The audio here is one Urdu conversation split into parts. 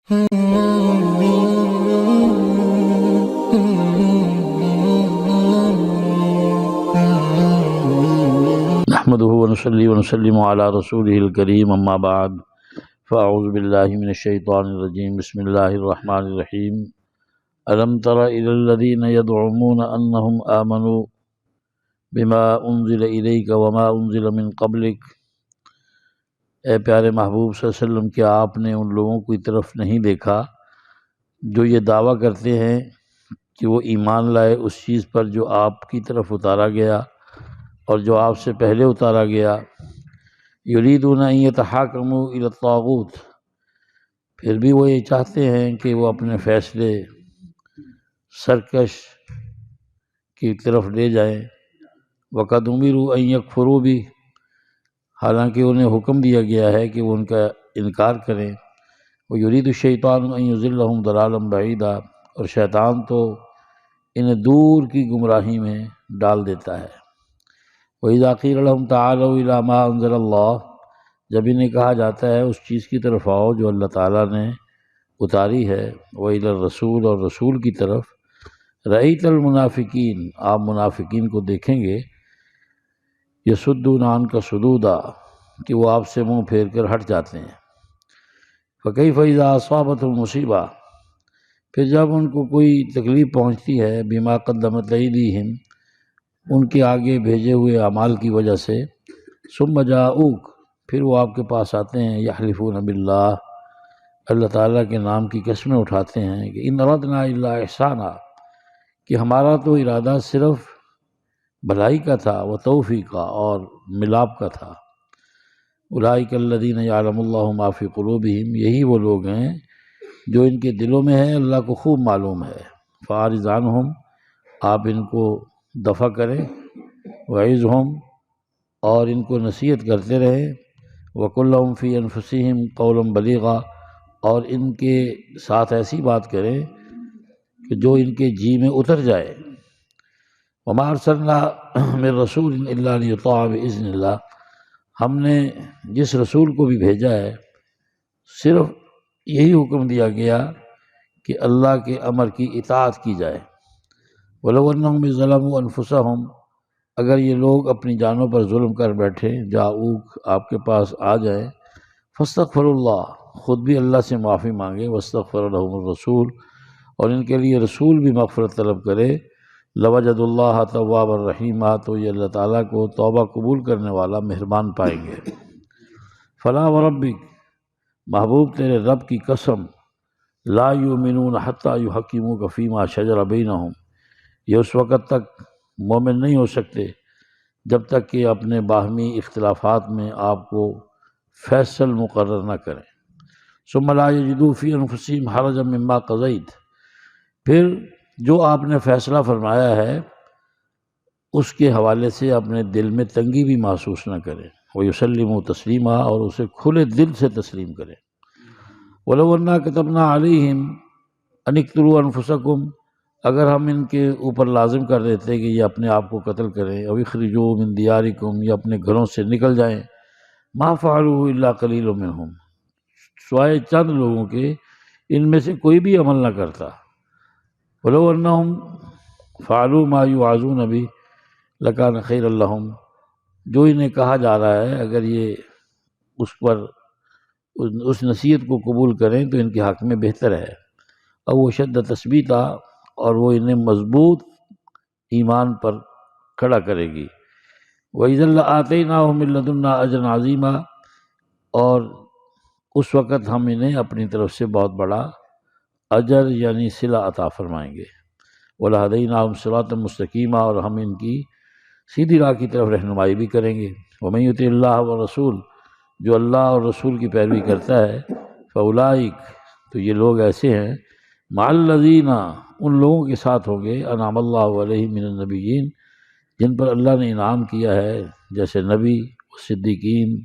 نحمده ونصلي ونسلم على رسوله الكريم اما بعد فاعوذ بالله من الشيطان الرجيم بسم الله الرحمن الرحيم ألم تر إلى الذين يزعمون أنهم آمنوا بما أنزل إليك وما أنزل من قبلك۔ اے پیارے محبوب صلی اللہ علیہ وسلم، کیا آپ نے ان لوگوں کی طرف نہیں دیکھا جو یہ دعویٰ کرتے ہیں کہ وہ ایمان لائے اس چیز پر جو آپ کی طرف اتارا گیا اور جو آپ سے پہلے اتارا گیا؟ یریدون ان یتحاکموا الی الطاغوت، پھر بھی وہ یہ چاہتے ہیں کہ وہ اپنے فیصلے سرکش کی طرف لے جائیں۔ وقد امروا ان یکفروا بھی، حالانکہ انہیں حکم دیا گیا ہے کہ وہ ان کا انکار کریں۔ ویرید الشیطان ان یضلهم ضلالا بعیدا، اور شیطان تو انہیں دور کی گمراہی میں ڈال دیتا ہے۔ وَإِذَا قِيلَ لَهُمْ تَعَالَوْا إِلَىٰ مَا أَنزَلَ اللَّهُ، جب انہیں کہا جاتا ہے اس چیز کی طرف آؤ جو اللہ تعالیٰ نے اتاری ہے، وَإِلَى الرَّسُولِ، اور رسول کی طرف، رَأَيْتَ الْمُنَافِقِينَ، آپ منافقین کو دیکھیں گے، يَصُدُّونَ عَنْكَ صُدُودًا، کہ وہ آپ سے منہ پھیر کر ہٹ جاتے ہیں۔ فَكَيْفَ إِذَا أَصَابَتْهُمْ مُصِیبَةٌ، پھر جب ان کو کوئی تکلیف پہنچتی ہے، بِمَا قَدَّمَتْ أَیْدِیہم، ان کے آگے بھیجے ہوئے اعمال کی وجہ سے، ثُمَّ جَاءُوكَ، پھر وہ آپ کے پاس آتے ہیں، يَحْلِفُونَ بِاللَّهِ، اللہ تعالیٰ کے نام کی قسمیں اٹھاتے ہیں کہ إِنْ أَرَدْنَا إِلَّا إِحْسَانًا، کہ ہمارا تو ارادہ صرف بھلائی کا تھا، وتوفیقا، اور ملاپ کا تھا۔ اولئک الذین یعلم اللہ ما فی قلوبہم، یہی وہ لوگ ہیں جو ان کے دلوں میں ہے، اللہ کو خوب معلوم ہے۔ فاعرض عنہم، آپ ان کو دفع کریں، وعظہم، اور ان کو نصیحت کرتے رہیں، وقل لہم فی انفسہم قولا بلیغا، اور ان کے ساتھ ایسی بات کریں کہ جو ان کے جی میں اتر جائے۔ وما ارسلنا من رسول الا لیطاع باذن اللہ، ہم نے جس رسول کو بھی بھیجا ہے صرف یہی حکم دیا گیا کہ اللہ کے امر کی اطاعت کی جائے۔ وَلَوْ أَنَّهُمْ إِذْ ظَلَمُوا أَنفُسَهُمْ، اگر یہ لوگ اپنی جانوں پر ظلم کر بیٹھے، جاؤک، آپ کے پاس آ جائیں، فاستغفروا اللہ، خود بھی اللہ سے معافی مانگے، واستغفر لهم الرسول، اور ان کے لیے رسول بھی مغفرت طلب کرے، لوجد اللہ توابا رحیما، تو یہ اللہ تعالیٰ کو توبہ قبول کرنے والا مہربان پائیں گے۔ فلا وربک، محبوب تیرے رب کی قسم، لا یؤمنون حتی یحکموک فیما شجر بینہم، یہ اس وقت تک مومن نہیں ہو سکتے جب تک کہ اپنے باہمی اختلافات میں آپ کو فیصل مقرر نہ کریں۔ ثم لا یجدوا فی انفسہم حرجا مما قضیت، پھر جو آپ نے فیصلہ فرمایا ہے اس کے حوالے سے اپنے دل میں تنگی بھی محسوس نہ کریں، وَيُسَلِّمُوا تسلیما، اور اسے کھلے دل سے تسلیم کریں۔ وَلَوْ أَنَّا كَتَبْنَا عَلَيْهِمْ أَنِ اقْتُلُوا أَنفُسَكُمْ، اگر ہم ان کے اوپر لازم کر دیتے کہ یہ اپنے آپ کو قتل کریں، أَوْ اخْرِجُوا مِن دِيَارِكُمْ، یا اپنے گھروں سے نکل جائیں، مَا فَعَلُوهُ إِلَّا قَلِيلٌ مِّنْهُمْ، سوائے چند لوگوں کے ان میں سے کوئی بھی عمل نہ کرتا۔ وَلَوْ أَنَّهُمْ فَعَلُوا مَا يُوعَظُونَ بِهِ لَكَانَ خَيْرًا لَهُمْ، جو انہیں کہا جا رہا ہے اگر یہ اس پر اس نصیحت کو قبول کریں تو ان کے حق میں بہتر ہے۔ او شد تثبیتا، اور وہ انہیں مضبوط ایمان پر کھڑا کرے گی۔ وَإِذًا لَآتَيْنَاهُم مِّن لَّدُنَّا أَجْرًا عَظِيمًا، اور اس وقت ہم انہیں اپنی طرف سے بہت بڑا اجر یعنی صلہ عطا فرمائیں گے۔ وَلَهَدَيْنَاهُمْ صِرَاطًا مُسْتَقِيمًا، اور ہم ان کی سیدھی راہ کی طرف رہنمائی بھی کریں گے۔ وَمَن يُطِعِ اللَّهَ وَالرَّسُولَ، جو اللہ اور رسول کی پیروی کرتا ہے، فَأُولَٰئِکَ، تو یہ لوگ ایسے ہیں، مع الذین، ان لوگوں کے ساتھ ہوں گے، انعم اللہ علیہم من النبیین، جن پر اللہ نے انعام کیا ہے، جیسے نبی، صدیقین،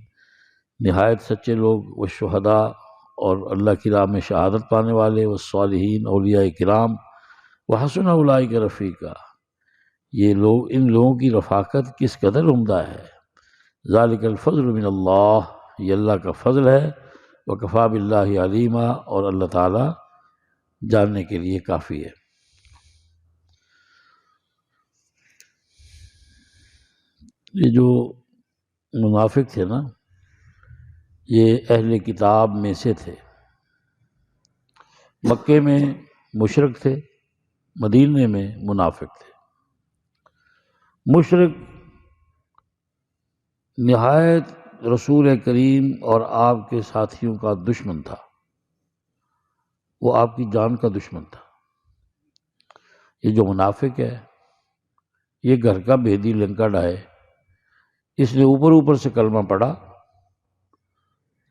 نہایت سچے لوگ، والشہداء، اور اللہ کی راہ میں شہادت پانے والے، والصالحین، اولیاء کرام، وحسن اولئک رفیقا، یہ لوگ، ان لوگوں کی رفاقت کس قدر عمدہ ہے۔ ذالک الفضل من اللہ، یہ اللہ کا فضل ہے، وکفا باللہ علیما، اور اللہ تعالیٰ جاننے کے لیے کافی ہے۔ یہ جو منافق تھے نا، یہ اہل کتاب میں سے تھے۔ مکے میں مشرک تھے، مدینے میں منافق تھے۔ مشرک نہایت رسول کریم اور آپ کے ساتھیوں کا دشمن تھا، وہ آپ کی جان کا دشمن تھا۔ یہ جو منافق ہے، یہ گھر کا بھیدی لنکڑ ہے، اس نے اوپر اوپر سے کلمہ پڑھا،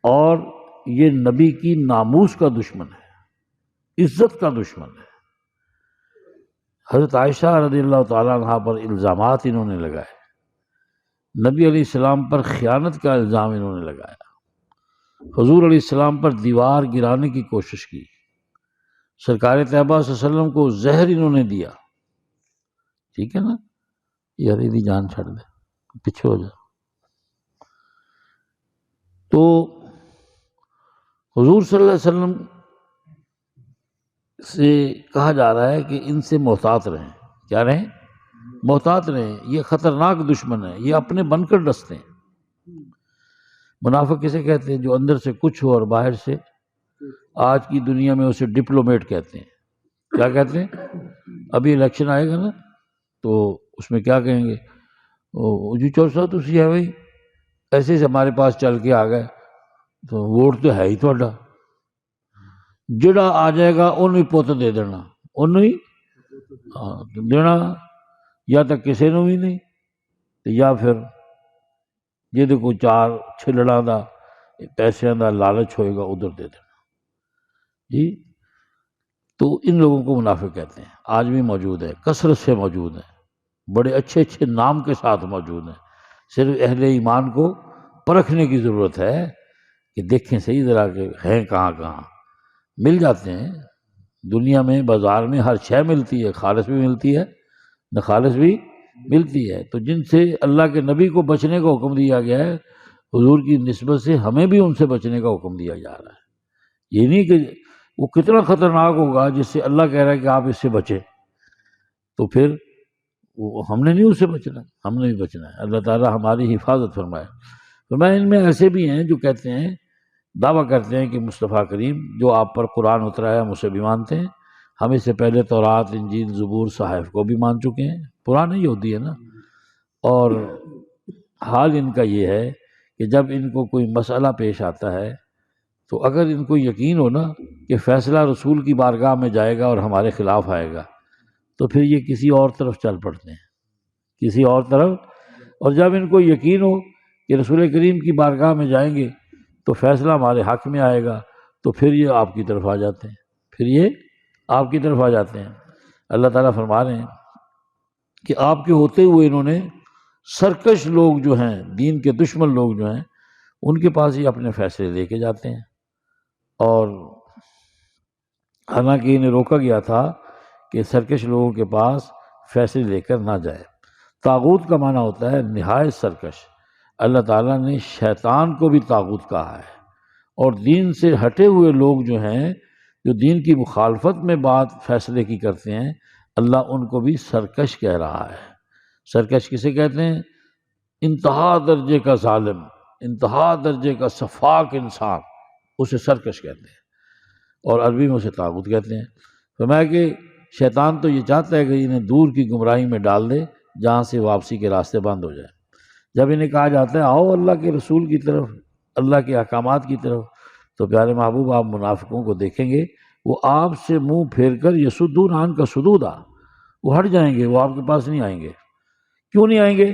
اور یہ نبی کی ناموس کا دشمن ہے، عزت کا دشمن ہے۔ حضرت عائشہ رضی اللہ تعالیٰ عنہ پر الزامات انہوں نے لگائے، نبی علیہ السلام پر خیانت کا الزام انہوں نے لگایا، حضور علیہ السلام پر دیوار گرانے کی کوشش کی، سرکار طیبہ صلی اللہ علیہ وسلم کو زہر انہوں نے دیا۔ ٹھیک ہے نا، یار دی جان چھڑ دے، پیچھے ہو جا۔ تو حضور صلی اللہ علیہ وسلم سے کہا جا رہا ہے کہ ان سے محتاط رہیں۔ کیا رہیں؟ محتاط رہیں، یہ خطرناک دشمن ہے، یہ اپنے بن کر ڈستے ہیں۔ منافق کسے کہتے ہیں؟ جو اندر سے کچھ ہو اور باہر سے، آج کی دنیا میں اسے ڈپلومیٹ کہتے ہیں۔ کیا کہتے ہیں؟ ابھی الیکشن آئے گا نا، تو اس میں کیا کہیں گے؟ جی چوسا تسی ہے بھائی، ایسے سے ہمارے پاس چل کے آ گئے، تو ووٹ تو ہے ہی تھوڑا، جڑا آ جائے گا انہوں ہی پوت دے دینا، انہوں ہی دینا، یا تو کسی نو بھی نہیں، یا پھر جہدے کو چار چھلڑا دا پیسے دا لالچ ہوئے گا ادھر دے دینا۔ جی تو ان لوگوں کو منافق کہتے ہیں، آج بھی موجود ہے، کثرت سے موجود ہیں، بڑے اچھے اچھے نام کے ساتھ موجود ہیں۔ صرف اہل ایمان کو پرکھنے کی ضرورت ہے کہ دیکھیں صحیح ذرا کہ ہیں کہاں کہاں۔ مل جاتے ہیں دنیا میں، بازار میں ہر شے ملتی ہے، خالص بھی ملتی ہے، نہ خالص بھی ملتی ہے۔ تو جن سے اللہ کے نبی کو بچنے کا حکم دیا گیا ہے، حضور کی نسبت سے ہمیں بھی ان سے بچنے کا حکم دیا جا رہا ہے۔ یہ نہیں کہ وہ کتنا خطرناک ہوگا جس سے اللہ کہہ رہا ہے کہ آپ اس سے بچیں، تو پھر ہم نے نہیں اس سے بچنا، ہم نے بھی بچنا ہے۔ اللہ تعالیٰ ہماری حفاظت فرمائے۔ فرمایا ان میں ایسے بھی ہیں جو کہتے ہیں، دعویٰ کرتے ہیں کہ مصطفیٰ کریم جو آپ پر قرآن اترا ہے ہم اسے بھی مانتے ہیں، ہم اس سے پہلے تورات، انجیل، زبور، صحائف کو بھی مان چکے ہیں، پرانے یہودی ہے نا۔ اور حال ان کا یہ ہے کہ جب ان کو کوئی مسئلہ پیش آتا ہے تو اگر ان کو یقین ہو نا کہ فیصلہ رسول کی بارگاہ میں جائے گا اور ہمارے خلاف آئے گا، تو پھر یہ کسی اور طرف چل پڑتے ہیں، کسی اور طرف۔ اور جب ان کو یقین ہو کہ رسول کریم کی بارگاہ میں جائیں گے تو فیصلہ ہمارے حق میں آئے گا، تو پھر یہ آپ کی طرف آ جاتے ہیں، پھر یہ آپ کی طرف آ جاتے ہیں۔ اللہ تعالیٰ فرما رہے ہیں کہ آپ کے ہوتے ہوئے انہوں نے سرکش لوگ جو ہیں، دین کے دشمن لوگ جو ہیں، ان کے پاس ہی اپنے فیصلے لے کے جاتے ہیں۔ اور حالانکہ انہیں روکا گیا تھا کہ سرکش لوگوں کے پاس فیصلے لے کر نہ جائے۔ طاغوت کا معنی ہوتا ہے نہایت سرکش۔ اللہ تعالیٰ نے شیطان کو بھی طاغوت کہا ہے، اور دین سے ہٹے ہوئے لوگ جو ہیں، جو دین کی مخالفت میں بات فیصلے کی کرتے ہیں، اللہ ان کو بھی سرکش کہہ رہا ہے۔ سرکش کسے کہتے ہیں؟ انتہا درجے کا ظالم، انتہا درجے کا سفاک انسان، اسے سرکش کہتے ہیں، اور عربی میں اسے طاغوت کہتے ہیں۔ فرمایا کہ شیطان تو یہ چاہتا ہے کہ انہیں دور کی گمراہی میں ڈال دے جہاں سے واپسی کے راستے بند ہو جائے۔ جب انہیں کہا جاتا ہے آؤ اللہ کے رسول کی طرف، اللہ کے احکامات کی طرف، تو پیارے محبوب آپ منافقوں کو دیکھیں گے، وہ آپ سے منہ پھیر کر یسدون عنک کا صدودا، وہ ہٹ جائیں گے، وہ آپ کے پاس نہیں آئیں گے۔ کیوں نہیں آئیں گے؟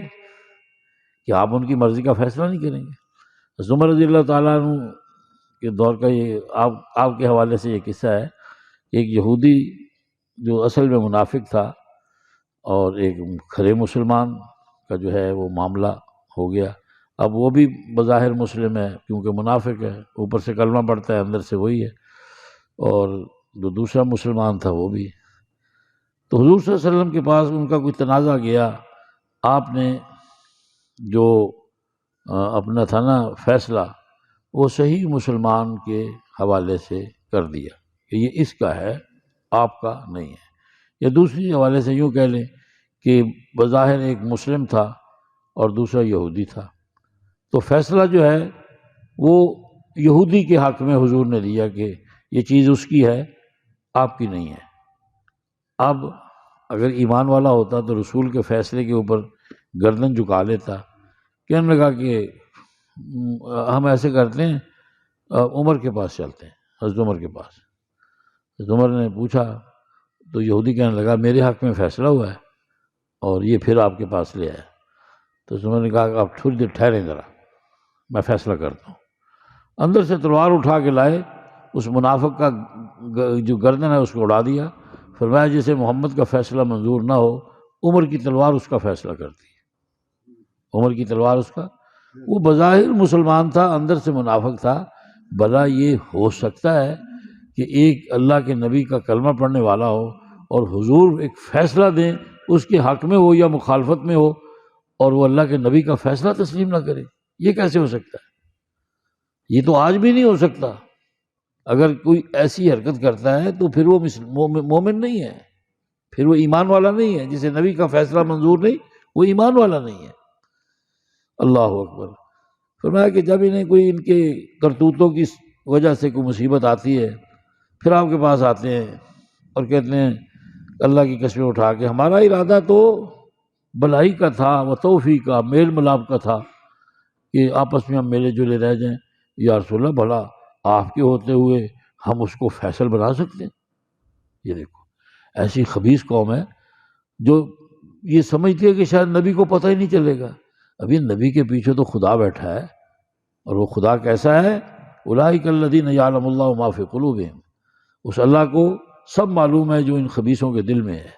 کہ آپ ان کی مرضی کا فیصلہ نہیں کریں گے۔ عمر رضی اللہ تعالیٰ عنہ کے دور کا یہ آپ کے حوالے سے یہ قصہ ہے کہ ایک یہودی جو اصل میں منافق تھا، اور ایک کھرے مسلمان کا جو ہے وہ معاملہ ہو گیا۔ اب وہ بھی بظاہر مسلم ہے کیونکہ منافق ہے، اوپر سے کلمہ پڑھتا ہے، اندر سے وہی ہے، اور جو دوسرا مسلمان تھا وہ بھی۔ تو حضور صلی اللہ علیہ وسلم کے پاس ان کا کوئی تنازع گیا، آپ نے جو اپنا تھا نا فیصلہ، وہ صحیح مسلمان کے حوالے سے کر دیا کہ یہ اس کا ہے، آپ کا نہیں ہے. یا دوسری حوالے سے یوں کہہ لیں کہ بظاہر ایک مسلم تھا اور دوسرا یہودی تھا، تو فیصلہ جو ہے وہ یہودی کے حق میں حضور نے دیا کہ یہ چیز اس کی ہے، آپ کی نہیں ہے. اب اگر ایمان والا ہوتا تو رسول کے فیصلے کے اوپر گردن جھکا لیتا. کہنے لگا کہ ہم ایسے کرتے ہیں، عمر کے پاس چلتے ہیں، حضرت عمر کے پاس. حضرت عمر نے پوچھا تو یہودی کہنے لگا میرے حق میں فیصلہ ہوا ہے اور یہ پھر آپ کے پاس لے آیا. تو حضرت عمر نے کہا کہ آپ تھوڑی دیر ٹھہریں ذرا، میں فیصلہ کرتا ہوں. اندر سے تلوار اٹھا کے لائے، اس منافق کا جو گردن ہے اس کو اڑا دیا. فرمایا جسے محمد کا فیصلہ منظور نہ ہو، عمر کی تلوار اس کا فیصلہ کرتی ہے. عمر کی تلوار اس کا، وہ بظاہر مسلمان تھا، اندر سے منافق تھا. بھلا یہ ہو سکتا ہے کہ ایک اللہ کے نبی کا کلمہ پڑھنے والا ہو اور حضور ایک فیصلہ دیں اس کے حق میں ہو یا مخالفت میں ہو اور وہ اللہ کے نبی کا فیصلہ تسلیم نہ کرے؟ یہ کیسے ہو سکتا ہے؟ یہ تو آج بھی نہیں ہو سکتا. اگر کوئی ایسی حرکت کرتا ہے تو پھر وہ مومن نہیں ہے، پھر وہ ایمان والا نہیں ہے. جسے نبی کا فیصلہ منظور نہیں، وہ ایمان والا نہیں ہے. اللہ اکبر. فرمایا کہ جب انہیں کوئی ان کے کرتوتوں کی وجہ سے کوئی مصیبت آتی ہے، پھر آپ کے پاس آتے ہیں اور کہتے ہیں اللہ کی قسمیں اٹھا کے ہمارا ارادہ تو بھلائی کا تھا، وہ توفیق کا، میل ملاپ کا تھا کہ آپس میں ہم میلے جلے رہ جائیں. یا رسول اللہ بھلا آپ کے ہوتے ہوئے ہم اس کو فیصل بنا سکتے ہیں؟ یہ دیکھو ایسی خبیث قوم ہے جو یہ سمجھتی ہے کہ شاید نبی کو پتہ ہی نہیں چلے گا. ابھی نبی کے پیچھے تو خدا بیٹھا ہے، اور وہ خدا کیسا ہے؟ اولئک الذین یعلم اللہ ما فی قلوبہم. اس اللہ کو سب معلوم ہے جو ان خبیثوں کے دل میں ہے.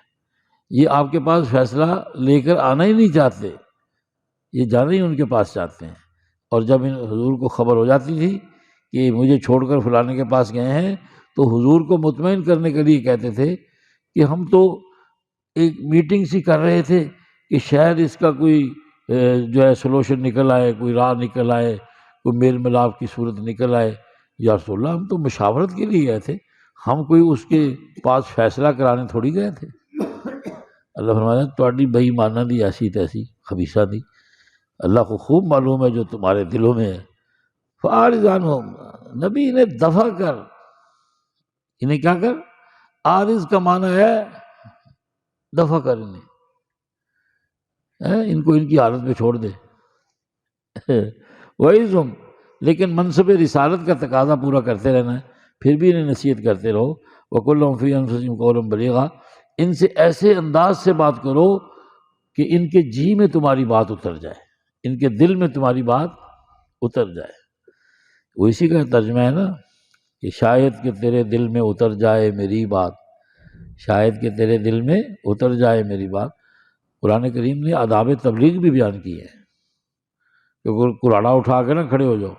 یہ آپ کے پاس فیصلہ لے کر آنا ہی نہیں چاہتے، یہ جانا ہی ان کے پاس چاہتے ہیں. اور جب ان حضور کو خبر ہو جاتی تھی کہ مجھے چھوڑ کر فلانے کے پاس گئے ہیں، تو حضور کو مطمئن کرنے کے لیے کہتے تھے کہ ہم تو ایک میٹنگ سی کر رہے تھے کہ شاید اس کا کوئی جو ہے سولوشن نکل آئے، کوئی راہ نکل آئے، کوئی میل ملاپ کی صورت نکل آئے. یا رسول اللہ ہم تو مشاورت کے لیے گئے تھے، ہم کوئی اس کے پاس فیصلہ کرانے تھوڑی گئے تھے. اللہ فرماتا ہے تہاڈی بے ایمانہ دی ایسی تیسی خبیثہ دی، اللہ کو خوب معلوم ہے جو تمہارے دلوں میں ہے. فاعرض عنہم، نبی انہیں دفع کر. انہیں کیا کر؟ عارض کا معنی ہے دفع کر، انہیں ان کو ان کی حالت میں چھوڑ دے. وَعِظْهُمْ، لیکن منصب رسالت کا تقاضا پورا کرتے رہنا ہے، پھر بھی انہیں نصیحت کرتے رہو. وَقُلْ لَهُمْ فِي أَنفُسِهِمْ قَوْلًا بَلِيغًا، ان سے ایسے انداز سے بات کرو کہ ان کے جی میں تمہاری بات اتر جائے، ان کے دل میں تمہاری بات اتر جائے. وہ اسی کا ترجمہ ہے نا کہ شاید کہ تیرے دل میں اتر جائے میری بات، شاید کہ تیرے دل میں اتر جائے میری بات. قرآن کریم نے آداب تبلیغ بھی بیان کی ہے کہ قرآن اٹھا کے نہ کھڑے ہو جاؤ.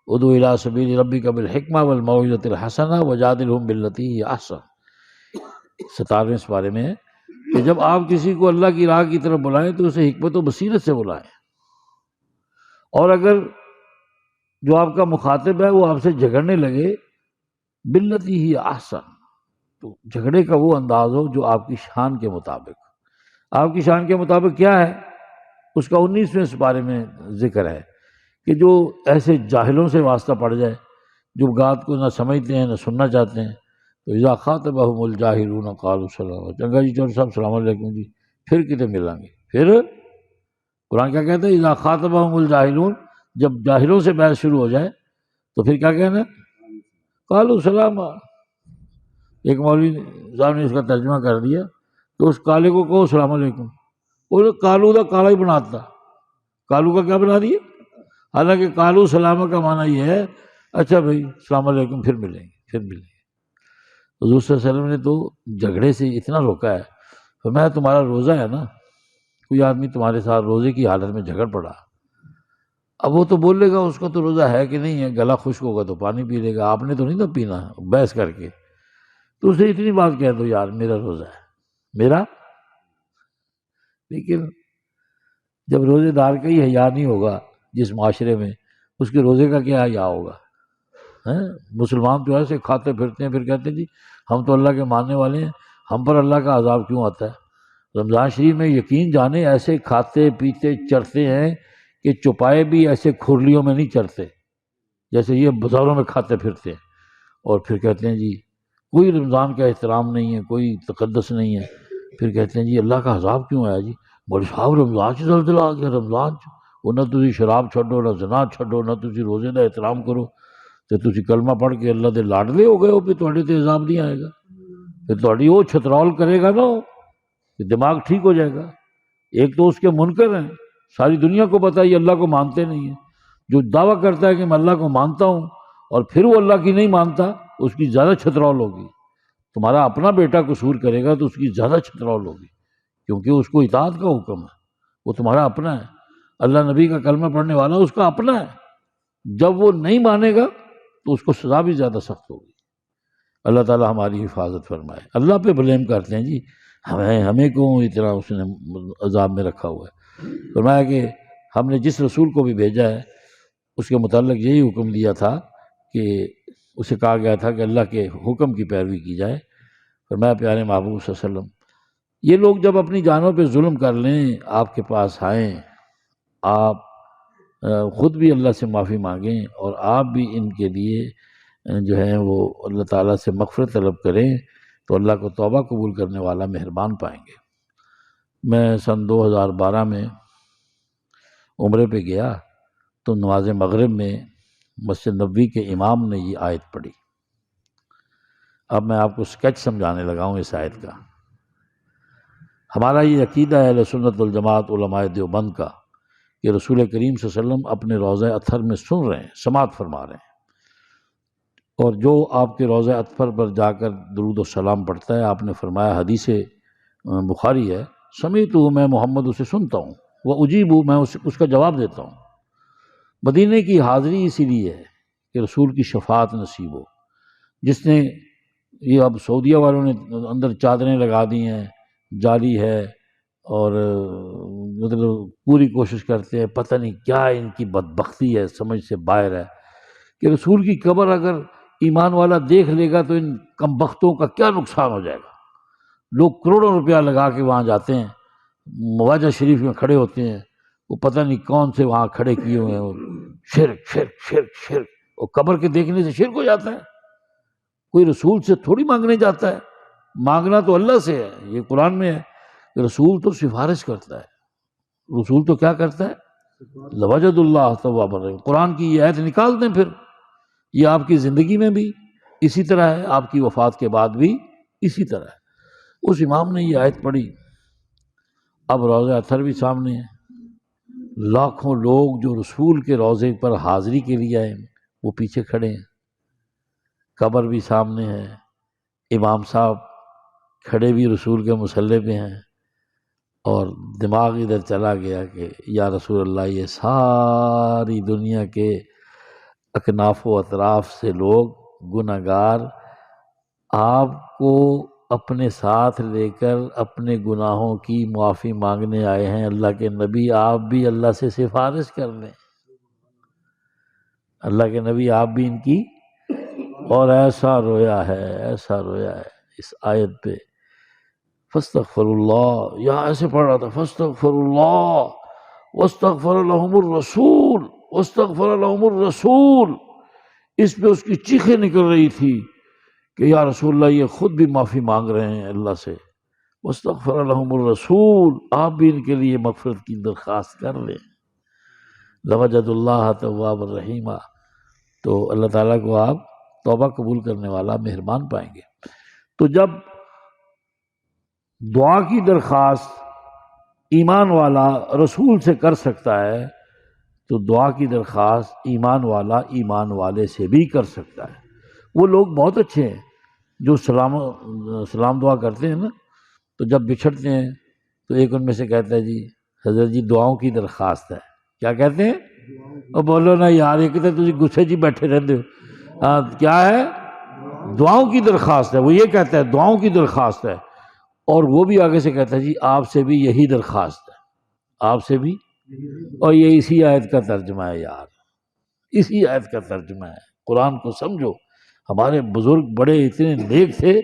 ادعو الی سبیل ربک بالحکمہ والموعظۃ الحسنہ وجادلہم باللتی ہی احسن. 97ویں سپارے میں ہے کہ جب آپ کسی کو اللہ کی راہ کی طرف بلائیں تو اسے حکمت و بصیرت سے بلائیں، اور اگر جو آپ کا مخاطب ہے وہ آپ سے جھگڑنے لگے باللتی ہی احسن، تو جھگڑے کا وہ انداز ہو جو آپ کی شان کے مطابق. آپ کی شان کے مطابق کیا ہے؟ اس کا 19ویں سپارے میں ذکر ہے کہ جو ایسے جاہلوں سے واسطہ پڑ جائے جو بات کو نہ سمجھتے ہیں نہ سننا چاہتے ہیں، تو اذا خاطبہم الجاہلون قالوا سلاما. چنگا جی چور صاحب السلام علیکم جی، پھر کتے ملیں گے. پھر قرآن کیا کہتا ہے؟ اذا خاطبہم الجاہلون، جب جاہلوں سے بحث شروع ہو جائے تو پھر کیا کہنا؟ قالوا سلاما. ایک مولوی صاحب نے اس کا ترجمہ کر دیا تو اس کالے کو کہو السلام علیکم، وہ کالو دا کالا ہی بناتا، کالو کا کیا بنا دیا؟ حالانکہ کالو سلامہ کا معنی یہ ہے اچھا بھائی السلام علیکم، پھر ملیں گے پھر ملیں گے. حضور صلی اللہ علیہ وسلم نے تو جھگڑے سے اتنا روکا ہے. فرمایا تمہارا روزہ ہے نا، کوئی آدمی تمہارے ساتھ روزے کی حالت میں جھگڑ پڑا، اب وہ تو بولے گا اس کا تو روزہ ہے کہ نہیں ہے، گلا خشک ہوگا تو پانی پی لے گا، آپ نے تو نہیں تو پینا بحث کر کے. تو اسے اتنی بات کہہ دو یار میرا روزہ ہے میرا. لیکن جب روزے دار کا ہی حیا نہیں ہوگا جس معاشرے میں، اس کے روزے کا کیا یا ہوگا؟ مسلمان تو ایسے کھاتے پھرتے ہیں، پھر کہتے ہیں جی ہم تو اللہ کے ماننے والے ہیں، ہم پر اللہ کا عذاب کیوں آتا ہے؟ رمضان شریف میں یقین جانے ایسے کھاتے پیتے چرتے ہیں کہ چوپائے بھی ایسے کھرلیوں میں نہیں چرتے جیسے یہ بازاروں میں کھاتے پھرتے ہیں، اور پھر کہتے ہیں جی کوئی رمضان کا احترام نہیں ہے، کوئی تقدس نہیں ہے، پھر کہتے ہیں جی اللہ کا عذاب کیوں آیا؟ جی بڑے صاحب رمضان سے زلزلہ آ گیا، رمضان وہ نہ تسی شراب چھڈو، نہ زنا چھڈو، نہ تسی روزے کا احترام کرو، تو تسی کلمہ پڑھ کے اللہ دے لاڈلے ہو گئے ہو، پھر تہاڈے تے عذاب نہیں آئے گا، پھر تہاڈی وہ چھترول کرے گا نا، کہ دماغ ٹھیک ہو جائے گا۔ ایک تو اس کے منکر ہیں، ساری دنیا کو پتہ ہے یہ اللہ کو مانتے نہیں ہیں، جو دعویٰ کرتا ہے کہ میں اللہ کو مانتا ہوں اور پھر وہ اللہ کی نہیں مانتا، اس کی زیادہ چھترول ہوگی۔ تمہارا اپنا بیٹا قصور کرے گا تو اس کی زیادہ چھترول ہوگی، کیونکہ اس کو اطاعت کا حکم ہے، وہ تمہارا اپنا ہے، اللہ نبی کا کلمہ پڑھنے والا اس کا اپنا ہے، جب وہ نہیں مانے گا تو اس کو سزا بھی زیادہ سخت ہوگی۔ اللہ تعالیٰ ہماری حفاظت فرمائے۔ اللہ پہ بلیم کرتے ہیں جی ہمیں کیوں اتنا اس نے عذاب میں رکھا ہوا ہے؟ فرمایا کہ ہم نے جس رسول کو بھی بھیجا ہے اس کے متعلق یہی حکم دیا تھا کہ اسے کہا گیا تھا کہ اللہ کے حکم کی پیروی کی جائے۔ فرمایا پیارے محبوب صلی اللہ علیہ وسلم یہ لوگ جب اپنی جانوں پہ ظلم کر لیں، آپ کے پاس آئیں، آپ خود بھی اللہ سے معافی مانگیں اور آپ بھی ان کے لیے جو ہے وہ اللہ تعالیٰ سے مغفرت طلب کریں تو اللہ کو توبہ قبول کرنے والا مہربان پائیں گے۔ میں سن 2012 میں عمرے پہ گیا تو نماز مغرب میں مسجد نبوی کے امام نے یہ آیت پڑھی۔ اب میں آپ کو سکیچ سمجھانے لگا ہوں اس آیت کا۔ ہمارا یہ عقیدہ ہے اہل سنت والجماعت علماء دیوبند کا کہ رسول کریم صلی اللہ علیہ وسلم اپنے روضہ اطہر میں سن رہے ہیں، سماعت فرما رہے ہیں، اور جو آپ کے روضہ اطہر پر جا کر درود و سلام پڑھتا ہے، آپ نے فرمایا حدیث بخاری ہے، سمیعت میں محمد اسے سنتا ہوں، وہ اجیب میں اس کا جواب دیتا ہوں۔ مدینے کی حاضری اسی لیے ہے کہ رسول کی شفاعت نصیب ہو۔ جس نے یہ اب سعودیہ والوں نے اندر چادریں لگا دی ہیں، جالی ہے، اور مطلب پوری کوشش کرتے ہیں، پتہ نہیں کیا ان کی بدبختی ہے، سمجھ سے باہر ہے کہ رسول کی قبر اگر ایمان والا دیکھ لے گا تو ان کم بختوں کا کیا نقصان ہو جائے گا۔ لوگ کروڑوں روپیہ لگا کے وہاں جاتے ہیں، مواجہ شریف میں کھڑے ہوتے ہیں، وہ پتہ نہیں کون سے وہاں کھڑے کیے ہوئے ہیں، اور شرک شرک شرک شرک، اور قبر کے دیکھنے سے شرک ہو جاتا ہے۔ کوئی رسول سے تھوڑی مانگنے جاتا ہے، مانگنا تو اللہ سے ہے۔ یہ قرآن میں ہے کہ رسول تو سفارش کرتا ہے، رسول تو کیا کرتا ہے؟ لوجد اللہ تواب الرحیم۔ قرآن کی یہ آیت نکال دیں، پھر یہ آپ کی زندگی میں بھی اسی طرح ہے، آپ کی وفات کے بعد بھی اسی طرح ہے۔ اس امام نے یہ آیت پڑھی، اب روضہ اطہر بھی سامنے ہے، لاکھوں لوگ جو رسول کے روضے پر حاضری کے لیے آئے وہ پیچھے کھڑے ہیں، قبر بھی سامنے ہے، امام صاحب کھڑے بھی رسول کے مصلی پہ ہیں، اور دماغ ادھر چلا گیا کہ یا رسول اللہ یہ ساری دنیا کے اکناف و اطراف سے لوگ گناہگار آپ کو اپنے ساتھ لے کر اپنے گناہوں کی معافی مانگنے آئے ہیں، اللہ کے نبی آپ بھی اللہ سے سفارش کر لیں، اللہ کے نبی آپ بھی ان کی۔ اور ایسا رویا ہے اس آیت پہ، فاستغفر اللہ، یہاں ایسے پڑھ رہا تھا فاستغفر اللہ واستغفر لهم الرسول واستغفر لهم الرسول، اس پہ اس کی چیخیں نکل رہی تھی کہ یا رسول اللہ یہ خود بھی معافی مانگ رہے ہیں اللہ سے، واستغفر لهم الرسول، آپ بھی ان کے لیے مغفرت کی درخواست کر لیں، لوجد اللہ تواب الرحیم، تو اللہ تعالیٰ کو آپ توبہ قبول کرنے والا مہربان پائیں گے۔ تو جب دعا کی درخواست ایمان والا رسول سے کر سکتا ہے تو دعا کی درخواست ایمان والا ایمان والے سے بھی کر سکتا ہے۔ وہ لوگ بہت اچھے ہیں جو سلام دعا کرتے ہیں نا، تو جب بچھڑتے ہیں تو ایک ان میں سے کہتا ہے جی حضرت جی دعاؤں کی درخواست ہے، کیا کہتے ہیں؟ اور بولو نا یار، یہ کہتے تجھے گسے جی بیٹھے رہتے ہو، کیا ہے؟ دعاؤں کی درخواست ہے، وہ یہ کہتا ہے دعاؤں کی درخواست ہے، اور وہ بھی آگے سے کہتا ہے جی آپ سے بھی یہی درخواست ہے، آپ سے بھی، اور یہ اسی آیت کا ترجمہ ہے یار، اسی آیت کا ترجمہ ہے۔ قرآن کو سمجھو۔ ہمارے بزرگ بڑے اتنے نیک تھے،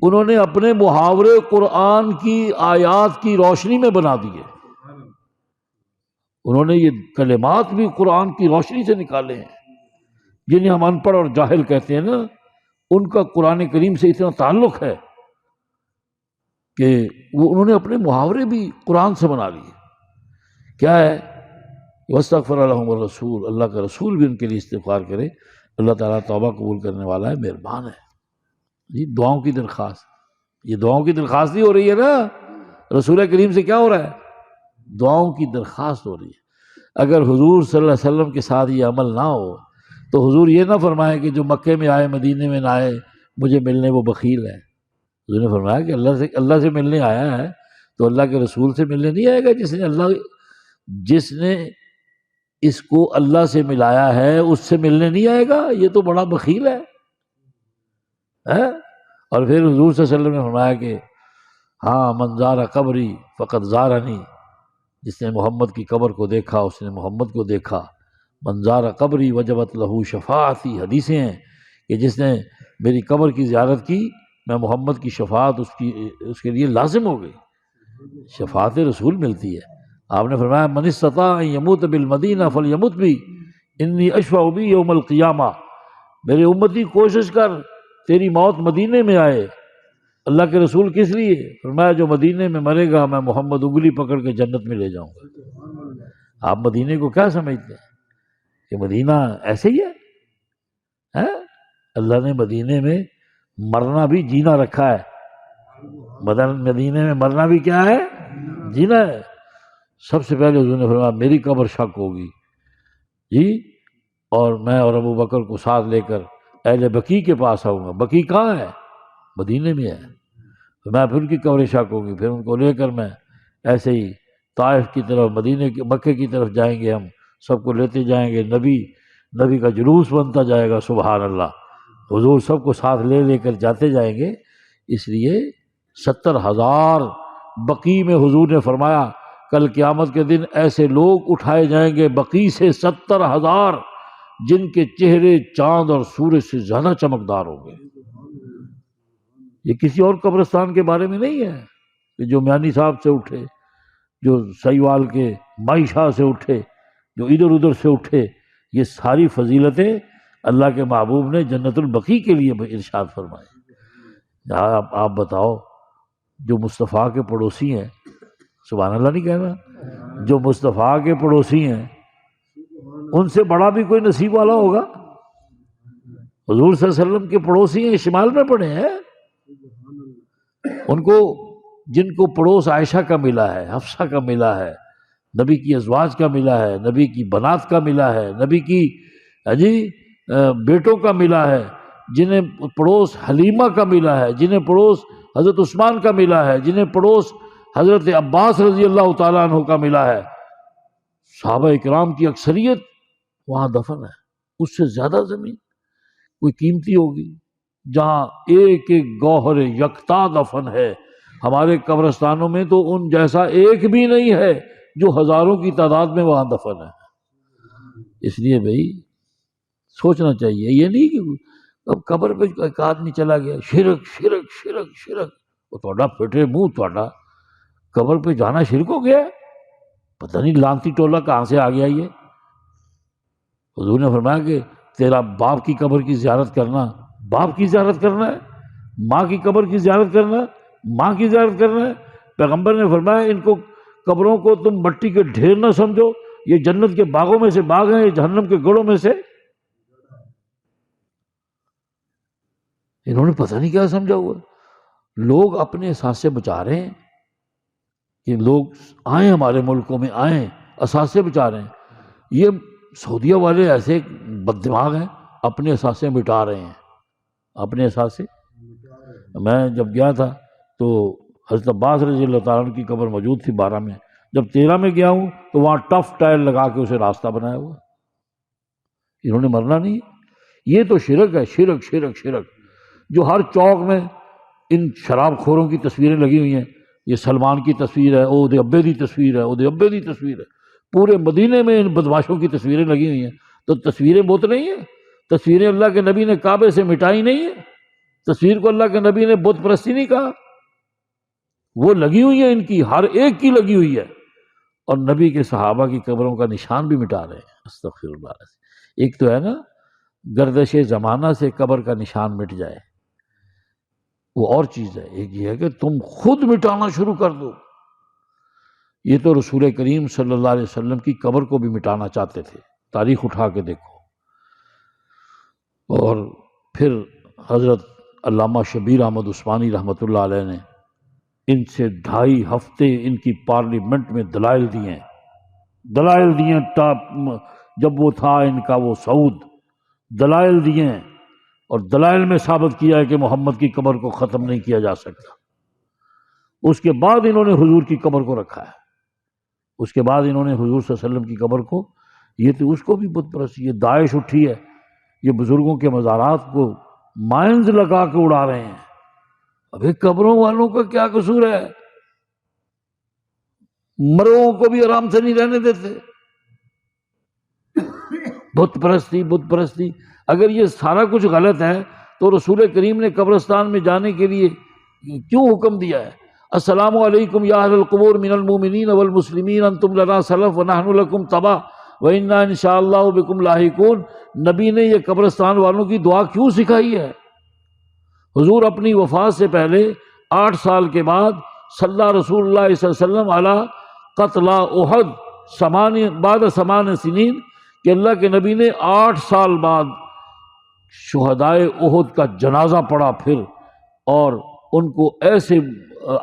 انہوں نے اپنے محاورے قرآن کی آیات کی روشنی میں بنا دیے۔ انہوں نے یہ کلمات بھی قرآن کی روشنی سے نکالے ہیں۔ جنہیں ہم ان پڑھ اور جاہل کہتے ہیں نا، ان کا قرآن کریم سے اتنا تعلق ہے کہ انہوں نے اپنے محاورے بھی قرآن سے بنا لیے۔ کیا ہے؟ وَاسْتَغْفَرَ لَهُمُ الرَّسُولُ، اللہ کا رسول بھی ان کے لیے استغفار کرے۔ اللہ تعالیٰ توبہ قبول کرنے والا ہے، مہربان ہے۔ جی دعاؤں کی درخواست، یہ دعاؤں کی درخواست ہی ہو رہی ہے نا۔ رسول کریم سے کیا ہو رہا ہے؟ دعاؤں کی درخواست ہو رہی ہے۔ اگر حضور صلی اللہ علیہ وسلم کے ساتھ یہ عمل نہ ہو تو حضور یہ نہ فرمائے کہ جو مکے میں آئے مدینے میں نہ آئے مجھے ملنے وہ بخیل ہے۔ حضور نے فرمایا کہ اللہ سے ملنے آیا ہے تو اللہ کے رسول سے ملنے نہیں آئے گا۔ جس نے اس کو اللہ سے ملایا ہے اس سے ملنے نہیں آئے گا، یہ تو بڑا بخیل ہے۔ اور پھر حضور صلی اللہ علیہ وسلم نے فرمایا کہ ہاں من زار قبری فقد زارنی، جس نے محمد کی قبر کو دیکھا اس نے محمد کو دیکھا۔ من زار قبری وجبت لہو شفاعتی، حدیثیں ہیں کہ جس نے میری قبر کی زیارت کی میں محمد کی شفاعت اس کے لیے لازم ہو گئی، شفاعت رسول ملتی ہے۔ آپ نے فرمایا من استطاع ان یموت بالمدینہ فلیمت بی انی اشفع بی یوم القیامہ، میرے امتی کوشش کر تیری موت مدینے میں آئے۔ اللہ کے رسول کس لیے؟ فرمایا جو مدینے میں مرے گا میں محمد انگلی پکڑ کے جنت میں لے جاؤں گا۔ آپ مدینے کو کیا سمجھتے ہیں کہ مدینہ ایسے ہی ہے؟ اللہ نے مدینے میں مرنا بھی جینا رکھا ہے۔ مدینے میں مرنا بھی کیا ہے؟ جینا ہے۔ سب سے پہلے حضور نے فرمایا میری قبر شک ہوگی جی، اور میں اور ابو بکر کو ساتھ لے کر اہل بقیع کے پاس آؤں گا۔ بقیع کہاں ہے؟ مدینے میں ہے۔ میں پھر ان کی قبر شک ہوگی، پھر ان کو لے کر میں ایسے ہی طائف کی طرف مکے کی طرف جائیں گے، ہم سب کو لیتے جائیں گے، نبی کا جلوس بنتا جائے گا۔ سبحان اللہ، حضور سب کو ساتھ لے کر جاتے جائیں گے۔ اس لیے 70,000 بقیع میں حضور نے فرمایا کل قیامت کے دن ایسے لوگ اٹھائے جائیں گے بقیع سے 70,000 جن کے چہرے چاند اور سورج سے زیادہ چمکدار ہوں گے۔ یہ کسی اور قبرستان کے بارے میں نہیں ہے کہ جو میانی صاحب سے اٹھے، جو سیوال کے مائی شاہ سے اٹھے، جو ادھر ادھر سے اٹھے۔ یہ ساری فضیلتیں اللہ کے محبوب نے جنت البقیع کے لیے ارشاد فرمائے۔ آپ بتاؤ، جو مصطفیٰ کے پڑوسی ہیں، سبحان اللہ نہیں کہنا، جو مصطفیٰ کے پڑوسی ہیں ان سے بڑا بھی کوئی نصیب والا ہوگا؟ حضور صلی اللہ علیہ وسلم کے پڑوسی ہیں، شمال میں پڑے ہیں، ان کو جن کو پڑوس عائشہ کا ملا ہے، حفصہ کا ملا ہے، نبی کی ازواج کا ملا ہے، نبی کی بنات کا ملا ہے، نبی کی بیٹوں کا ملا ہے، جنہیں پڑوس حلیمہ کا ملا ہے، جنہیں پڑوس حضرت عثمان کا ملا ہے، جنہیں پڑوس حضرت عباس رضی اللہ تعالیٰ عنہ کا ملا ہے۔ صحابہ اکرام کی اکثریت وہاں دفن ہے۔ اس سے زیادہ زمین کوئی قیمتی ہوگی جہاں ایک ایک گوہر یکتا دفن ہے؟ ہمارے قبرستانوں میں تو ان جیسا ایک بھی نہیں ہے جو ہزاروں کی تعداد میں وہاں دفن ہے۔ اس لیے بھائی سوچنا چاہیے، یہ نہیں کہ اب قبر پہ ایک آدمی چلا گیا شرک شرک شرک شرک، وہ تھوڑا پھٹے منہ تھوڑا، قبر پہ جانا شرک ہو گیا؟ پتہ نہیں لانتی ٹولہ کہاں سے آ گیا یہ۔ حضور نے فرمایا کہ تیرا باپ کی قبر کی زیارت کرنا، باپ کی زیارت کرنا ہے، ماں کی قبر کی زیارت کرنا، ماں کی زیارت کرنا ہے۔ پیغمبر نے فرمایا ان کو قبروں کو تم مٹی کے ڈھیر نہ سمجھو، یہ جنت کے باغوں میں سے باغ ہیں، یہ جہنم کے گڑھوں میں سے۔ انہوں نے پتہ نہیں کیا سمجھا ہوا۔ لوگ اپنے اثاثے بچا رہے ہیں کہ لوگ آئیں ہمارے ملکوں میں آئیں، اثاثے بچا رہے ہیں۔ یہ سعودیہ والے ایسے بد دماغ ہیں، اپنے اثاثے مٹا رہے ہیں، اپنے اثاثے۔ میں جب گیا تھا تو حضرت عباس رضی اللہ تعالیٰ عنہ کی قبر موجود تھی 12 میں، جب 13 میں گیا ہوں تو وہاں ٹف ٹائل لگا کے اسے راستہ بنایا ہوا۔ انہوں نے مرنا نہیں۔ یہ تو شرک ہے، شرک شرک شرک، جو ہر چوک میں ان شراب خوروں کی تصویریں لگی ہوئی ہیں۔ یہ سلمان کی تصویر ہے، او دے ابے دی تصویر ہے، او دے ابے دی تصویر ہے، پورے مدینے میں ان بدماشوں کی تصویریں لگی ہوئی ہیں۔ تو تصویریں بت نہیں ہیں؟ تصویریں اللہ کے نبی نے کعبے سے مٹائی نہیں ہے؟ تصویر کو اللہ کے نبی نے بت پرستی نہیں کہا؟ وہ لگی ہوئی ہے، ان کی ہر ایک کی لگی ہوئی ہے، اور نبی کے صحابہ کی قبروں کا نشان بھی مٹا رہے ہیں، استغفر اللہ۔ ایک تو ہے نا گردش زمانہ سے قبر کا نشان مٹ جائے، وہ اور چیز ہے، ایک یہ ہے کہ تم خود مٹانا شروع کر دو۔ یہ تو رسول کریم صلی اللہ علیہ وسلم کی قبر کو بھی مٹانا چاہتے تھے، تاریخ اٹھا کے دیکھو۔ اور پھر حضرت علامہ شبیر احمد عثمانی رحمۃ اللہ علیہ نے ان سے 2.5 ہفتے ان کی پارلیمنٹ میں دلائل دیے، جب وہ تھا ان کا وہ سعود، دلائل دیے، اور دلائل میں ثابت کیا ہے کہ محمد کی قبر کو ختم نہیں کیا جا سکتا۔ اس کے بعد انہوں نے حضور کی قبر کو رکھا ہے، اس کے بعد انہوں نے حضور صلی اللہ علیہ وسلم کی قبر کو، یہ تو اس کو بھی بت پرستی، یہ داعش اٹھی ہے، یہ بزرگوں کے مزارات کو مائنز لگا کے اڑا رہے ہیں۔ ابھی قبروں والوں کا کیا قصور ہے؟ مروں کو بھی آرام سے نہیں رہنے دیتے۔ بت پرستی، اگر یہ سارا کچھ غلط ہے تو رسول کریم نے قبرستان میں جانے کے لیے کیوں حکم دیا ہے؟ السلام علیکم یا اہل القبور من المؤمنین والمسلمین انتم لنا سلف ونحن لکم تبع وإنا انشاءاللہ بکم لاحقون۔ نبی نے یہ قبرستان والوں کی دعا کیوں سکھائی ہے؟ حضور اپنی وفات سے پہلے 8 سال کے بعد صلی رسول اللہ صلی اللہ علیہ وسلم علی قتل احد بعد 8 سنین، کہ اللہ کے نبی نے 8 سال بعد شہدائے احد کا جنازہ پڑھا پھر، اور ان کو ایسے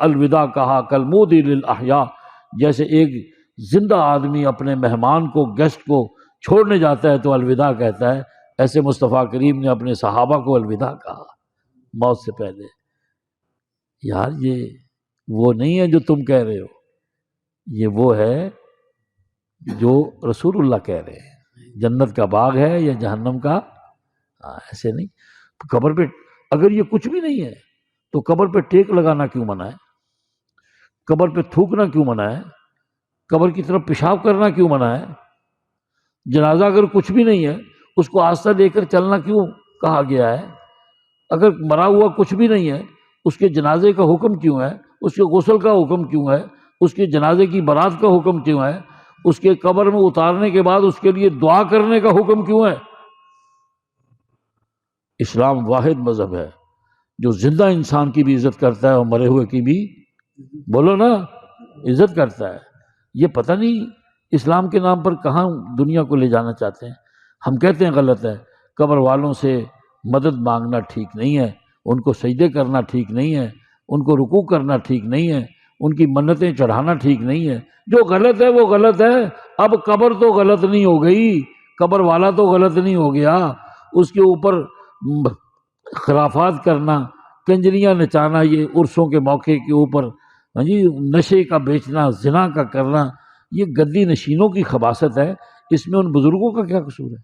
الوداع کہا کالمودع للاحیاء، جیسے ایک زندہ آدمی اپنے مہمان کو، گیسٹ کو چھوڑنے جاتا ہے تو الوداع کہتا ہے، ایسے مصطفیٰ کریم نے اپنے صحابہ کو الوداع کہا موت سے پہلے۔ یار یہ وہ نہیں ہے جو تم کہہ رہے ہو، یہ وہ ہے جو رسول اللہ کہہ رہے ہیں، جنت کا باغ ہے یا جہنم کا، ایسے نہیں۔ قبر پہ اگر یہ کچھ بھی نہیں ہے تو قبر پہ ٹیک لگانا کیوں منع ہے؟ قبر پہ تھوکنا کیوں منع ہے؟ قبر کی طرف پیشاب کرنا کیوں منع ہے؟ جنازہ اگر کچھ بھی نہیں ہے اس کو آستہ لے کر چلنا کیوں کہا گیا ہے؟ اگر مرا ہوا کچھ بھی نہیں ہے اس کے جنازے کا حکم کیوں ہے؟ اس کے غسل کا حکم کیوں ہے؟ اس کے جنازے کی برات کا حکم کیوں ہے؟ اس کے قبر میں اتارنے کے بعد اس کے لیے دعا کرنے کا حکم کیوں ہے؟ اسلام واحد مذہب ہے جو زندہ انسان کی بھی عزت کرتا ہے اور مرے ہوئے کی بھی، بولو نا، عزت کرتا ہے۔ یہ پتہ نہیں اسلام کے نام پر کہاں دنیا کو لے جانا چاہتے ہیں۔ ہم کہتے ہیں غلط ہے، قبر والوں سے مدد مانگنا ٹھیک نہیں ہے، ان کو سجدے کرنا ٹھیک نہیں ہے، ان کو رکوع کرنا ٹھیک نہیں ہے، ان کی منتیں چڑھانا ٹھیک نہیں ہے۔ جو غلط ہے وہ غلط ہے۔ اب قبر تو غلط نہیں ہو گئی، قبر والا تو غلط نہیں ہو گیا، اس کے اوپر خرافات کرنا، کنجریاں نچانا، یہ عرسوں کے موقع کے اوپر ہاں جی نشے کا بیچنا، زنا کا کرنا، یہ گدی نشینوں کی خباثت ہے۔ اس میں ان بزرگوں کا کیا قصور ہے؟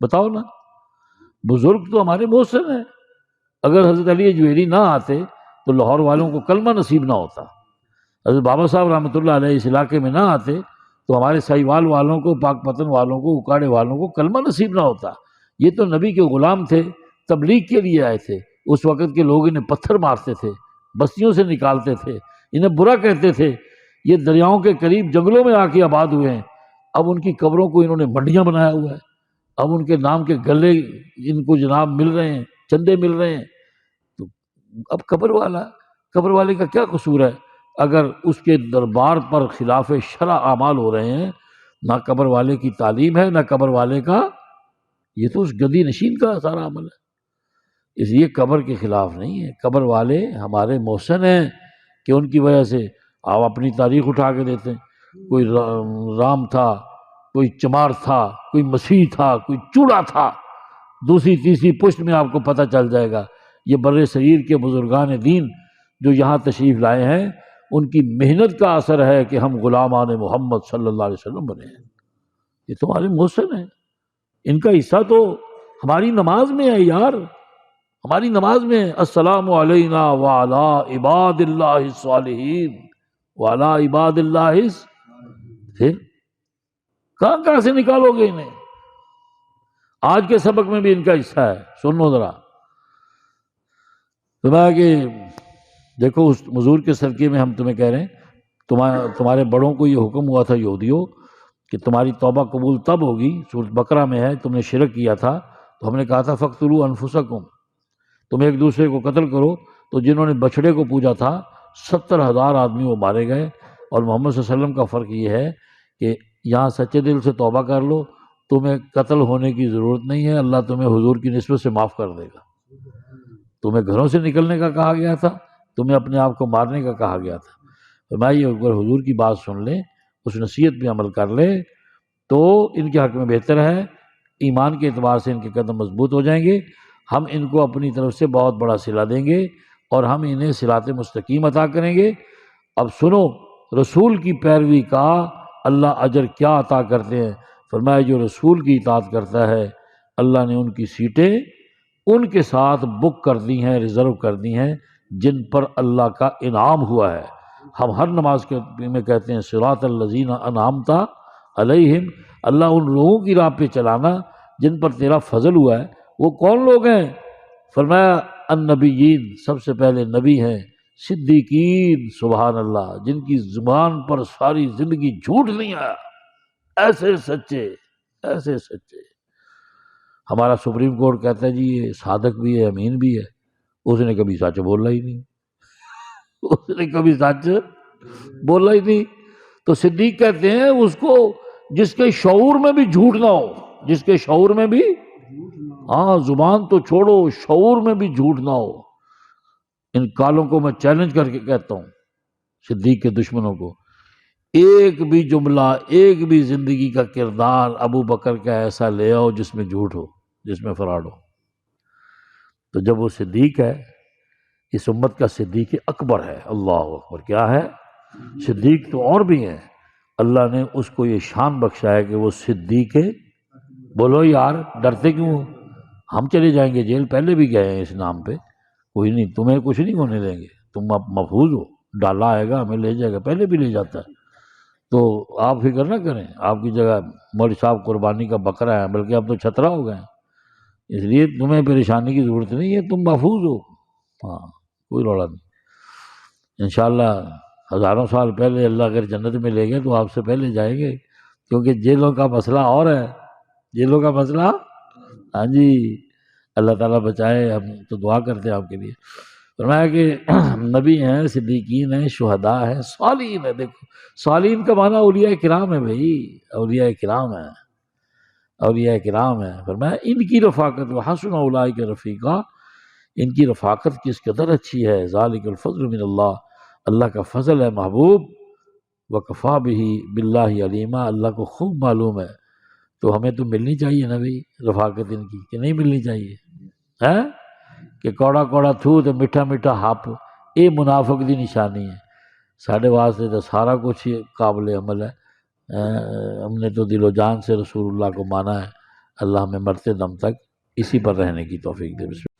بتاؤ نا۔ بزرگ تو ہمارے محسن ہیں۔ اگر حضرت علی جوہری نہ آتے تو لاہور والوں کو کلمہ نصیب نہ ہوتا، حضرت بابا صاحب رحمۃ اللہ علیہ اس علاقے میں نہ آتے تو ہمارے سہیوال والوں کو، پاک پتن والوں کو، اکاڑے والوں کو کلمہ نصیب نہ ہوتا۔ یہ تو نبی کے غلام تھے، تبلیغ کے لیے آئے تھے۔ اس وقت کے لوگ انہیں پتھر مارتے تھے، بستیوں سے نکالتے تھے، انہیں برا کہتے تھے۔ یہ دریاؤں کے قریب جنگلوں میں آ کے آباد ہوئے ہیں، اب ان کی قبروں کو انہوں نے منڈیاں بنایا ہوا ہے، اب ان کے نام کے گلے ان کو جناب مل رہے ہیں، چندے مل رہے ہیں۔ تو اب قبر والے کا کیا قصور ہے؟ اگر اس کے دربار پر خلاف شرع اعمال ہو رہے ہیں، نہ قبر والے کی تعلیم ہے، نہ قبر والے کا، یہ تو اس گدی نشین کا سارا عمل ہے۔ اس لیے قبر کے خلاف نہیں ہے، قبر والے ہمارے محسن ہیں کہ ان کی وجہ سے آپ اپنی تاریخ اٹھا کے دیتے ہیں، کوئی رام تھا، کوئی چمار تھا، کوئی مسیح تھا، کوئی چوڑا تھا، دوسری تیسری پشت میں آپ کو پتہ چل جائے گا۔ یہ بر صغیر کے بزرگان دین جو یہاں تشریف لائے ہیں، ان کی محنت کا اثر ہے کہ ہم غلامان محمد صلی اللہ علیہ وسلم بنے ہیں۔ یہ تو ہمارے محسن ہیں، ان کا حصہ تو ہماری نماز میں ہے یار، ہماری نماز میں السلام علینا وعلی عباد اللہ الصالحین وعلی عباد اللہ پھر کہاں سے نکالو گے انہیں؟ آج کے سبق میں بھی ان کا حصہ ہے، سنو ذرا۔ فرمایا کہ دیکھو اس حضور کے صدقے میں ہم تمہیں کہہ رہے ہیں، تمہارے بڑوں کو یہ حکم ہوا تھا یہودیوں کہ تمہاری توبہ قبول تب ہوگی، سورۃ بقرہ میں ہے، تم نے شرک کیا تھا تو ہم نے کہا تھا فَاقْتُلُوا أَنفُسَكُمْ، تم ایک دوسرے کو قتل کرو۔ تو جنہوں نے بچڑے کو پوجا تھا 70,000 آدمی وہ مارے گئے۔ اور محمد صلی اللہ علیہ وسلم کا فرق یہ ہے کہ یہاں سچے دل سے توبہ کر لو، تمہیں قتل ہونے کی ضرورت نہیں ہے، اللہ تمہیں حضور کی نسبت سے معاف کر دے گا۔ تمہیں گھروں سے نکلنے کا کہا گیا تھا، تمہیں اپنے آپ کو مارنے کا کہا گیا تھا۔ فرمایا اگر حضور کی بات سن لیں، اس نصیحت پہ عمل کر لیں تو ان کے حق میں بہتر ہے، ایمان کے اعتبار سے ان کے قدم مضبوط ہو جائیں گے۔ ہم ان کو اپنی طرف سے بہت بڑا صلہ دیں گے اور ہم انہیں صراط مستقیم عطا کریں گے۔ اب سنو رسول کی پیروی کا اللہ اجر کیا عطا کرتے ہیں۔ فرمایا جو رسول کی اطاعت کرتا ہے اللہ نے ان کی سیٹیں ان کے ساتھ بک کر دی ہیں، ریزرو کر دی ہیں جن پر اللہ کا انعام ہوا ہے۔ ہم ہر نماز میں کہتے ہیں صراط الذین انعمت علیہم، اللہ ان لوگوں کی راہ پہ چلانا جن پر تیرا فضل ہوا ہے۔ وہ کون لوگ ہیں؟ فرمایا النبیین، سب سے پہلے نبی ہیں، صدیقین، سبحان اللہ، جن کی زبان پر ساری زندگی جھوٹ نہیں آیا، ایسے سچے، ایسے سچے۔ ہمارا سپریم کورٹ کہتا ہے جی یہ صادق بھی ہے، امین بھی ہے، اس نے کبھی سچ بولا ہی نہیں، اس نے کبھی سچ بولا ہی نہیں۔ تو صدیق کہتے ہیں اس کو جس کے شعور میں بھی جھوٹ نہ ہو، جس کے شعور میں بھی، ہاں زبان تو چھوڑو، شعور میں بھی جھوٹ نہ ہو۔ ان کالوں کو میں چیلنج کر کے کہتا ہوں، صدیق کے دشمنوں کو، ایک بھی جملہ، ایک بھی زندگی کا کردار ابو بکر کا ایسا لے آؤ جس میں جھوٹ ہو، جس میں فراڈ ہو۔ تو جب وہ صدیق ہے، اس امت کا صدیق اکبر ہے، اللہ اکبر، کیا ہے؟ صدیق تو اور بھی ہیں، اللہ نے اس کو یہ شان بخشا ہے کہ وہ صدیق ہے۔ بولو یار ڈرتے کیوں ہو؟ ہم چلے جائیں گے جیل، پہلے بھی گئے ہیں اس نام پہ، کوئی نہیں، تمہیں کچھ نہیں ہونے دیں گے، تم اب محفوظ ہو، ڈالا آئے گا ہمیں لے جائے گا، پہلے بھی لے جاتا ہے۔ تو آپ فکر نہ کریں، آپ کی جگہ مولوی صاحب قربانی کا بکرا ہے، بلکہ اب تو چھترا ہو گئے ہیں، اس لیے تمہیں پریشانی کی ضرورت نہیں ہے، تم محفوظ ہو، ہاں کوئی روڑا نہیں۔ انشاءاللہ ہزاروں سال پہلے اللہ اگر جنت میں لے گئے تو آپ سے پہلے جائیں گے، کیونکہ جیلوں کا مسئلہ اور ہے، جیلوں کا مسئلہ، ہاں جی، اللہ تعالیٰ بچائے، ہم تو دعا کرتے ہیں آپ کے لیے۔ فرمایا کہ نبی ہیں، صدیقین ہیں، شہداء ہیں، صالحین ہیں۔ دیکھو صالحین کا معنی اولیاء کرام ہے بھائی، اولیاء کرام ہیں، اولیاء کرام ہیں۔ فرمایا ان کی رفاقت وحسن اولئک رفیقا، ان کی رفاقت کس قدر اچھی ہے، ذالک الفضل من اللہ، اللہ کا فضل ہے محبوب، وکفا بہ باللہ علیما، اللہ کو خوب معلوم ہے۔ تو ہمیں تو ملنی چاہیے نا بھائی رفاقت ان کی، کہ نہیں ملنی چاہیے؟ ہے کہ کوڑا کوڑا تھو تے میٹھا میٹھا ہپ، یہ منافق دی نشانی ہے۔ ساڈے واسطے تو سارا کچھ قابل عمل ہے، ہم نے تو دل و جان سے رسول اللہ کو مانا ہے۔ اللہ ہمیں مرتے دم تک اسی پر رہنے کی توفیق دے۔